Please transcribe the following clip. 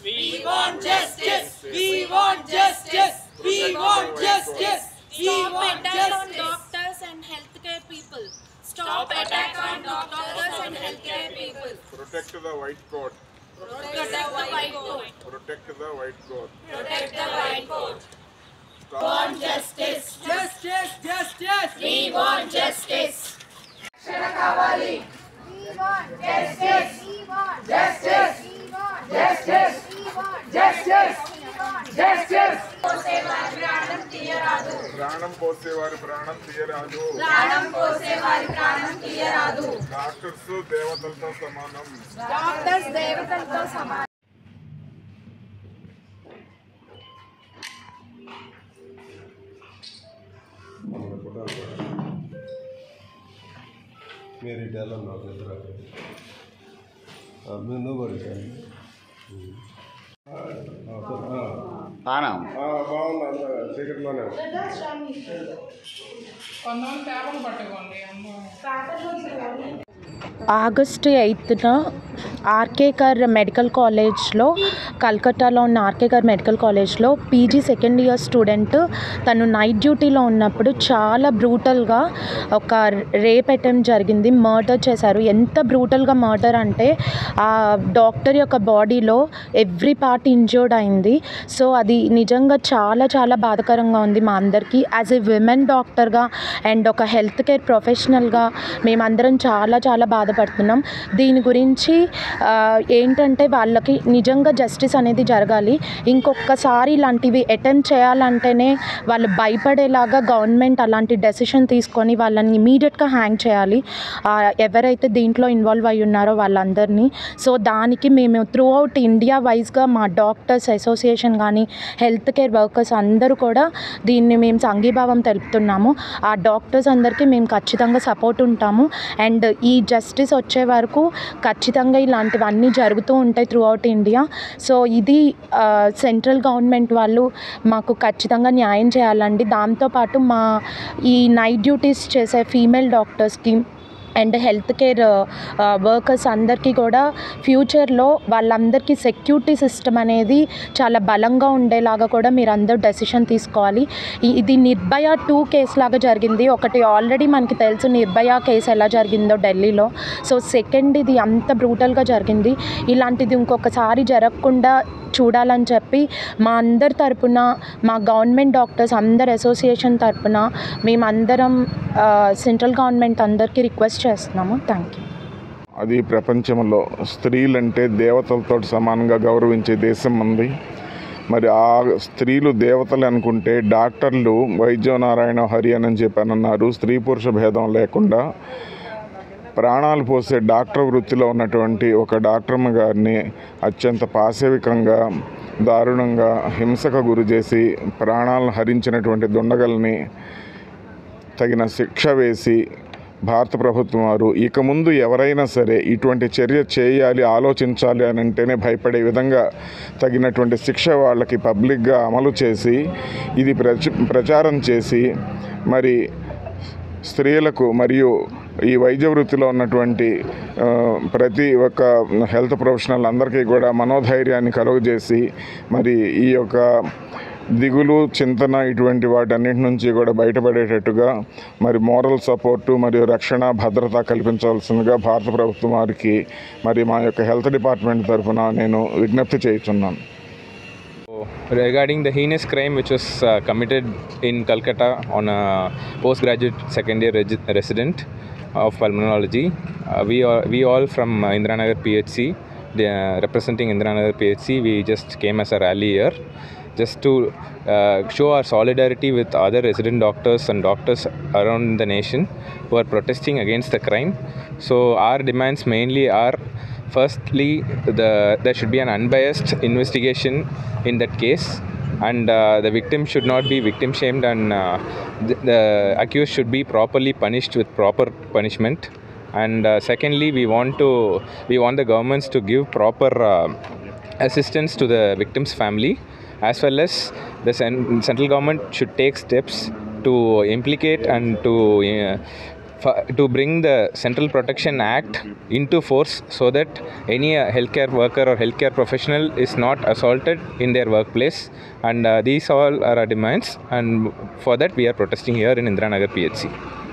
We want justice. We want justice. We want justice. Stop attack on doctors and healthcare people. Stop attack on doctors and healthcare people. Protect the white coat. Protect the white coat. Protect the white coat. Protect the white coat. We want justice. Justice, justice. We want justice. We want justice. We want justice. We want justice. We want justice. We want justice. ప్రాణం పోసేవారి ప్రాణం తీయరాదు. ప్రాణం పోసేవారి ప్రాణం తీయరాదు. Doctors దేవతలతో సమానం. Doctors దేవతలతో సమానం. मेरी डाला ना मैं नो बड़ी బాగుంది చీకట్లోనే ఆగస్టు 8న ఆర్కేకర్ మెడికల్ కాలేజ్లో కల్కట్టాలో ఉన్న ఆర్కేకర్ మెడికల్ కాలేజ్లో పీజీ సెకండ్ ఇయర్ స్టూడెంట్ తను నైట్ డ్యూటీలో ఉన్నప్పుడు చాలా బ్రూటల్గా ఒక రేప్ అటెంప్ట్ జరిగింది. మర్డర్ చేశారు. ఎంత బ్రూటల్గా మర్డర్ అంటే ఆ డాక్టర్ యొక్క బాడీలో ఎవ్రీ పార్ట్ ఇంజ్యూర్డ్ అయింది. సో అది నిజంగా చాలా చాలా బాధాకరంగా ఉంది మా అందరికీ. యాజ్ ఏ విమెన్ డాక్టర్గా అండ్ ఒక హెల్త్ కేర్ ప్రొఫెషనల్గా మేమందరం చాలా చాలా బాధపడుతున్నాం. దీని గురించి ఏంటంటే వాళ్ళకి నిజంగా జస్టిస్ అనేది జరగాలి. ఇంకొకసారి ఇలాంటివి అటెంప్ట్ చేయాలంటేనే వాళ్ళు భయపడేలాగా గవర్నమెంట్ అలాంటి డెసిషన్ తీసుకొని వాళ్ళని ఇమీడియట్గా హ్యాంగ్ చేయాలి, ఎవరైతే దీంట్లో ఇన్వాల్వ్ అయి ఉన్నారో వాళ్ళందరినీ. సో దానికి మేము త్రూ అవుట్ ఇండియా వైజ్గా మా డాక్టర్స్ అసోసియేషన్ కానీ హెల్త్ కేర్ వర్కర్స్ అందరూ కూడా దీన్ని మేము సంఘీభావం తెలుపుతున్నాము. ఆ డాక్టర్స్ అందరికీ మేము ఖచ్చితంగా సపోర్ట్ ఉంటాము. అండ్ ఈ జస్టిస్ వచ్చే వరకు ఖచ్చితంగా ఇలాంటివన్నీ జరుగుతూ ఉంటాయి త్రూ అవుట్ ఇండియా. సో ఇది సెంట్రల్ గవర్నమెంట్ వాళ్ళు మాకు ఖచ్చితంగా న్యాయం చేయాలండి. దాంతోపాటు మా ఈ నైట్ డ్యూటీస్ చేసే ఫీమేల్ డాక్టర్స్కి అండ్ హెల్త్ కేర్ వర్కర్స్ అందరికీ కూడా ఫ్యూచర్లో వాళ్ళందరికీ సెక్యూరిటీ సిస్టమ్ అనేది చాలా బలంగా ఉండేలాగా కూడా మీరు అందరూ డెసిషన్ తీసుకోవాలి. ఇది నిర్భయ 2 కేసు లాగా జరిగింది. ఒకటి ఆల్రెడీ మనకి తెలుసు నిర్భయ కేసు ఎలా జరిగిందో ఢిల్లీలో. సో సెకండ్ ఇది అంత బ్రూటల్గా జరిగింది. ఇలాంటిది ఇంకొకసారి జరగకుండా చూడాలని చెప్పి మా అందరి తరపున మా గవర్నమెంట్ డాక్టర్స్ అందరి అసోసియేషన్ తరపున మేమందరం సెంట్రల్ గవర్నమెంట్ అందరికీ రిక్వెస్ట్ చేస్తున్నాము. Thank you. అది ప్రపంచంలో స్త్రీలంటే దేవతలతో సమానంగా గౌరవించే దేశం ఉంది. మరి ఆ స్త్రీలు దేవతలు అనుకుంటే డాక్టర్లు వైద్యనారాయణ హరి అని చెప్పానన్నారు. స్త్రీ పురుష భేదం లేకుండా ప్రాణాలు పోసే డాక్టర్ వృత్తిలో ఉన్నటువంటి ఒక డాక్టర్మ గారిని అత్యంత పాశవికంగా దారుణంగా హింసకు గురి చేసి ప్రాణాలను హరించినటువంటి దుండగల్ని తగిన శిక్ష వేసి భారత ప్రభుత్వం వారు ఇక ముందు ఎవరైనా సరే ఇటువంటి చర్య చేయాలి ఆలోచించాలి అని అంటేనే భయపడే విధంగా తగినటువంటి శిక్ష వాళ్ళకి పబ్లిక్గా అమలు చేసి ఇది ప్రచారం చేసి మరి స్త్రీలకు మరియు ఈ వైద్య వృత్తిలో ఉన్నటువంటి ప్రతి ఒక్క హెల్త్ ప్రొఫెషనల్ అందరికీ కూడా మనోధైర్యాన్ని కలుగజేసి మరి ఈ యొక్క దిగులు చింతన ఇటువంటి వాటన్నిటి నుంచి కూడా బయటపడేటట్టుగా మరి మోరల్ సపోర్టు మరియు రక్షణ భద్రత కల్పించాల్సిందిగా భారత ప్రభుత్వం వారికి మరి మా యొక్క హెల్త్ డిపార్ట్మెంట్ తరఫున నేను విజ్ఞప్తి చేస్తున్నాను. Regarding the heinous crime which was committed in Calcutta on a postgraduate second year resident of pulmonology, we all from Indiranagar PHC, representing Indiranagar PHC, we just came as a rally here just to show our solidarity with other resident doctors and doctors around the nation who are protesting against the crime. So our demands mainly are, firstly, there should be an unbiased investigation in that case, and the victim should not be victim shamed, and the accused should be properly punished with proper punishment. And secondly, we want the governments to give proper assistance to the victim's family, as well as the central government should take steps to implicate and to to bring the Central Protection Act into force so that any healthcare worker or healthcare professional is not assaulted in their workplace, and these all are our demands, and for that we are protesting here in Indiranagar PHC.